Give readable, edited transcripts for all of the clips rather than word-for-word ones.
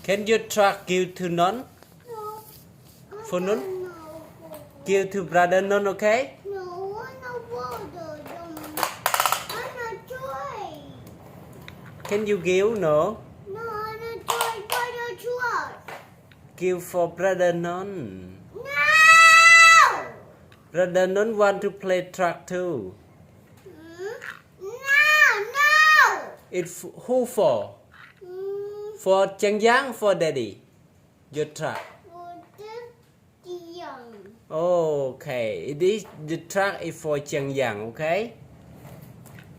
Can your truck give to none? No. For none? No. Give to brother none, okay? No, no water. I'm not toy. Can you give? No. No, I'm not toy for the truck. Give for brother none. No! Brother none want to play truck too. No! It's who for? Mm, For Chang Yang, for daddy? Your truck. for the young. Okay, it is the truck is for Chang Yang, okay?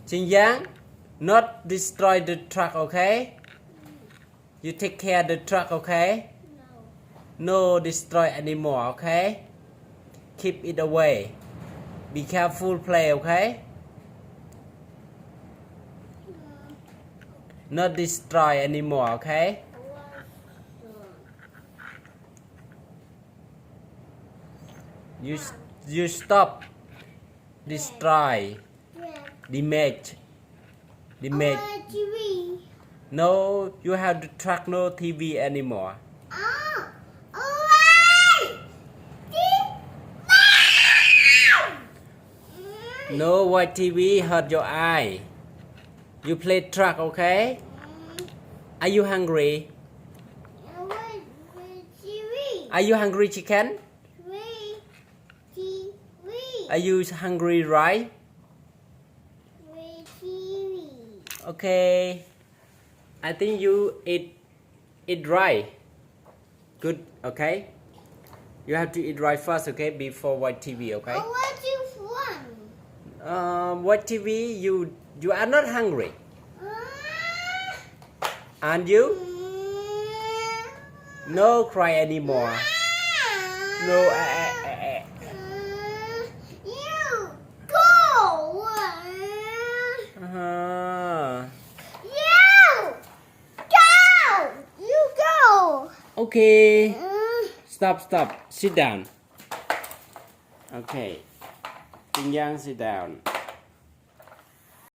Chang Yang, not destroy the truck, okay? You take care of the truck, okay? No. No destroy anymore, okay? Keep it away. Be careful play, okay? Not destroy anymore, okay? You you stop destroy damage. TV. No, you have the truck no TV anymore. Ah! Alright! No white TV hurt your eye. You play truck, okay? Are you hungry? TV. Are you hungry, chicken? TV. Are you hungry, right? TV. Okay. I think you eat right. Good, okay? You have to eat right first, okay? Before watch TV, okay? Oh, what you want? Watch TV, you are not hungry. Ah. Aren't you? No cry anymore. No, You go. Uh-huh. You go. You go. Okay. Stop. Sit down. Okay. Ching Yang, sit down.